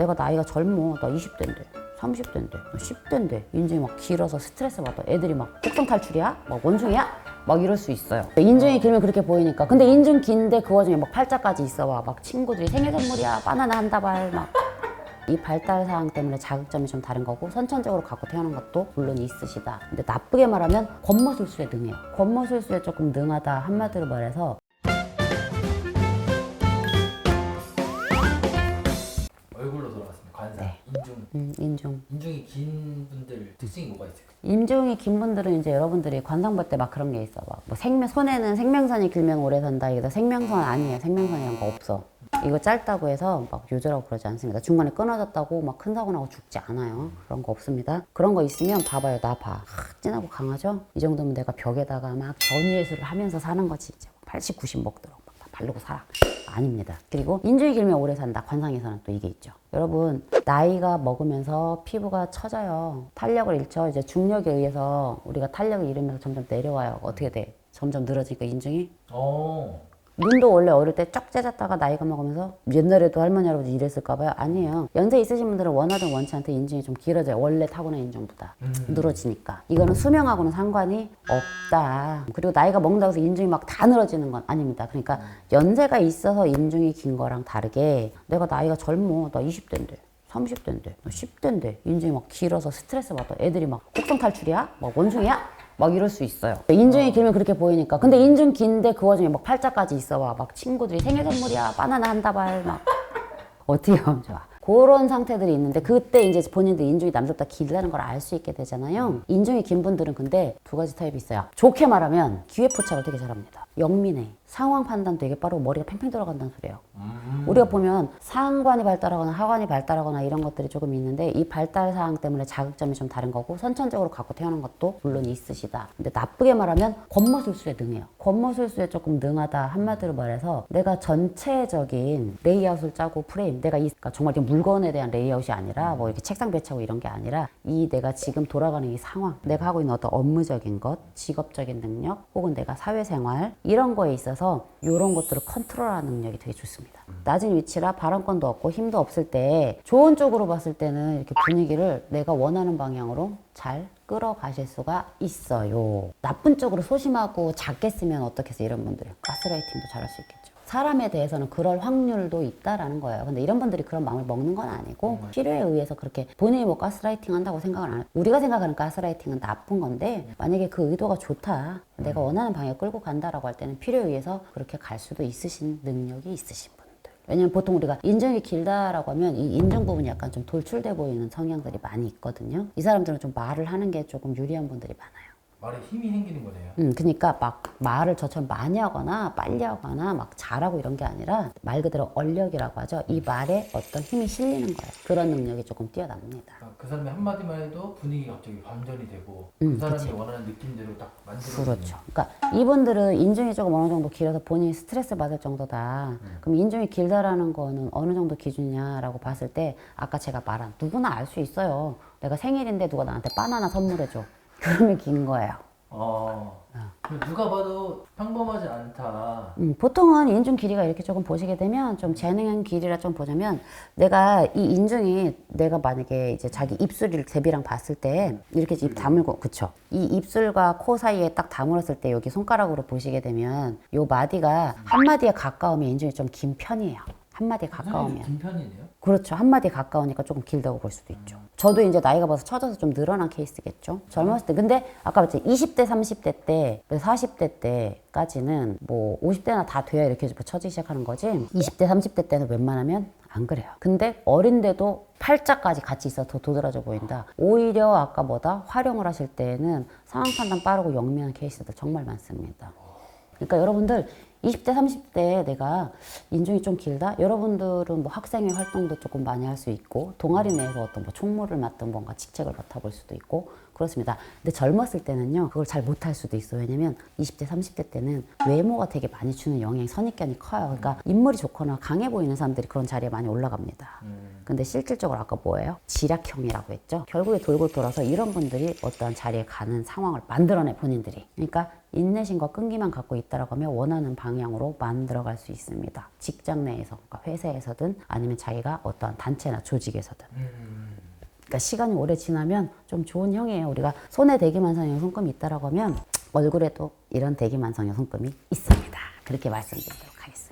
내가 나이가 젊어. 나 20대인데. 30대인데, 10대인데 인중이 막 길어서 스트레스 받아. 애들이 막 곡성 탈출이야? 막 원숭이야? 막 이럴 수 있어요. 인중이 길면 그렇게 보이니까. 근데 인중 긴데 그 와중에 막 팔자까지 있어 와. 막 친구들이 생일 선물이야. 바나나 한 다발 막. 이 발달 사항 때문에 자극점이 좀 다른 거고 선천적으로 갖고 태어난 것도 물론 있으시다. 근데 나쁘게 말하면 권모술수에 능해요. 권모술수에 조금 능하다 한마디로 말해서 얼굴로 돌아갔습니다. 관상, 네. 인중. 인중. 인중이 긴 분들 특징이 뭐가 있을까요? 인중이 긴 분들은 이제 여러분들이 관상 볼 때 막 그런 게 있어. 막 뭐 손에는 생명선이 길면 오래 산다. 이게 생명선 아니에요. 생명선이란 거 없어. 이거 짧다고 해서 막 요절하고 그러지 않습니다. 중간에 끊어졌다고 막 큰 사고 나고 죽지 않아요. 그런 거 없습니다. 그런 거 있으면 봐봐요. 나 봐. 진하고 강하죠? 이 정도면 내가 벽에다가 막 전위예술을 하면서 사는 거지. 이제 80, 90 먹도록 막 다 바르고 살아. 아닙니다. 그리고 인중이 길면 오래 산다. 관상에서는 또 이게 있죠. 여러분 나이가 먹으면서 피부가 처져요. 탄력을 잃죠. 이제 중력에 의해서 우리가 탄력을 잃으면서 점점 내려와요. 어떻게 돼? 점점 늘어지니까 인중이. 눈도 원래 어릴 때 쫙 째졌다가 나이가 먹으면서 옛날에도 할머니 할아버지 이랬을까 봐요. 아니에요. 연세 있으신 분들은 원하든 원치 않든 인중이 좀 길어져요. 원래 타고난 인중보다 늘어지니까. 이거는 수명하고는 상관이 없다. 그리고 나이가 먹는다고 해서 인중이 막 다 늘어지는 건 아닙니다. 그러니까 연세가 있어서 인중이 긴 거랑 다르게 내가 나이가 젊어. 나 20대인데 30대인데 10대인데 인중이 막 길어서 스트레스 받아. 애들이 막 곡성 탈출이야? 막 원숭이야? 막 이럴 수 있어요. 인중이 길면 그렇게 보이니까. 근데 인중 긴데 그 와중에 막 팔자까지 있어 와. 막 친구들이 생일 선물이야. 바나나 한 다발 막. 어떻게 하면 좋아. 그런 상태들이 있는데 그때 이제 본인들 인중이 남들보다 길다는 걸 알 수 있게 되잖아요. 인중이 긴 분들은 근데 두 가지 타입이 있어요. 좋게 말하면 기회 포착을 되게 잘합니다. 영민해. 상황 판단 되게 빠르고 머리가 팽팽 돌아간다는 소리예요. 우리가 보면 상관이 발달하거나 하관이 발달하거나 이런 것들이 조금 있는데 이 발달 사항 때문에 자극점이 좀 다른 거고 선천적으로 갖고 태어난 것도 물론 있으시다. 근데 나쁘게 말하면 권모술수에 능해요. 권모술수에 조금 능하다 한마디로 말해서 내가 전체적인 레이아웃을 짜고 프레임 내가 그러니까 정말 이렇게 물건에 대한 레이아웃이 아니라 뭐 이렇게 책상 배치하고 이런 게 아니라 이 내가 지금 돌아가는 이 상황 내가 하고 있는 어떤 업무적인 것 직업적인 능력 혹은 내가 사회생활 이런 거에 있어서 이런 것들을 컨트롤하는 능력이 되게 좋습니다. 낮은 위치라 발언권도 없고 힘도 없을 때 좋은 쪽으로 봤을 때는 이렇게 분위기를 내가 원하는 방향으로 잘 끌어가실 수가 있어요. 나쁜 쪽으로 소심하고 작게 쓰면 어떻게 해서 이런 분들은 가스라이팅도 잘할 수 있겠죠. 사람에 대해서는 그럴 확률도 있다라는 거예요. 근데 이런 분들이 그런 마음을 먹는 건 아니고 필요에 의해서 그렇게 본인이 뭐 가스라이팅 한다고 생각을 안 해요. 우리가 생각하는 가스라이팅은 나쁜 건데 만약에 그 의도가 좋다. 내가 원하는 방향에 끌고 간다라고 할 때는 필요에 의해서 그렇게 갈 수도 있으신 능력이 있으신 분들. 왜냐면 보통 우리가 인중이 길다라고 하면 이 인중 부분이 약간 좀 돌출돼 보이는 성향들이 많이 있거든요. 이 사람들은 좀 말을 하는 게 조금 유리한 분들이 많아요. 말에 힘이 생기는 거네요. 그러니까 막 말을 저처럼 많이 하거나 빨리 하거나 막 잘하고 이런 게 아니라 말 그대로 얼력이라고 하죠. 이 말에 어떤 힘이 실리는 거예요. 그런 능력이 조금 뛰어납니다. 그 사람이 한마디만 해도 분위기가 갑자기 반전이 되고 그 사람이 그치. 원하는 느낌대로 딱 만들어지는. 그렇죠. 그러니까 이분들은 인중이 조금 어느 정도 길어서 본인이 스트레스 받을 정도다. 그럼 인중이 길다라는 거는 어느 정도 기준이냐라고 봤을 때 아까 제가 말한 누구나 알 수 있어요. 내가 생일인데 누가 나한테 바나나 선물해줘. 그러면 긴 거예요. 누가 봐도 평범하지 않다. 보통은 인중 길이가 이렇게 조금 보시게 되면 좀 재능형 길이라 좀 보자면 내가 이 인중이 내가 만약에 이제 자기 입술을 대비랑 봤을 때 이렇게 입 다물고 그쵸 이 입술과 코 사이에 딱 다물었을 때 여기 손가락으로 보시게 되면 요 마디가 한 마디에 가까우면 인중이 좀 긴 편이에요. 한 마디에 가까우면 긴 편이네요. 그렇죠. 한 마디에 가까우니까 조금 길다고 볼 수도 있죠. 저도 이제 나이가 벌써 처져서 좀 늘어난 케이스겠죠. 젊었을 때. 근데 아까 봤지 20대, 30대 때, 40대 때까지는 뭐 50대나 다 돼야 이렇게 처지기 시작하는 거지. 20대, 30대 때는 웬만하면 안 그래요. 근데 어린데도 팔자까지 같이 있어 더 도드라져 보인다. 오히려 아까 뭐다? 활용을 하실 때에는 상황 판단 빠르고 영리한 케이스들 정말 많습니다. 그러니까 여러분들 20대, 30대에 내가 인중이 좀 길다? 여러분들은 뭐 학생회 활동도 조금 많이 할 수 있고 동아리 내에서 어떤 뭐 총무를 맡든 뭔가 직책을 맡아볼 수도 있고 그렇습니다. 근데 젊었을 때는요 그걸 잘 못할 수도 있어요. 왜냐면 20대, 30대 때는 외모가 되게 많이 주는 영향이 선입견이 커요. 그러니까 인물이 좋거나 강해 보이는 사람들이 그런 자리에 많이 올라갑니다. 근데 실질적으로 아까 뭐예요? 지략형이라고 했죠. 결국에 돌고 돌아서 이런 분들이 어떠한 자리에 가는 상황을 만들어내 본인들이. 그러니까 인내심과 끈기만 갖고 있다라고 하면 원하는 방향 방향으로 만들어갈 수 있습니다. 직장 내에서, 그러니까 회사에서든 아니면 자기가 어떠한 단체나 조직에서든. 그러니까 시간이 오래 지나면 좀 좋은 형이에요. 우리가 손에 대기만성형 손금이 있다라고 하면 얼굴에도 이런 대기만성형 손금이 있습니다. 그렇게 말씀드리도록 하겠습니다.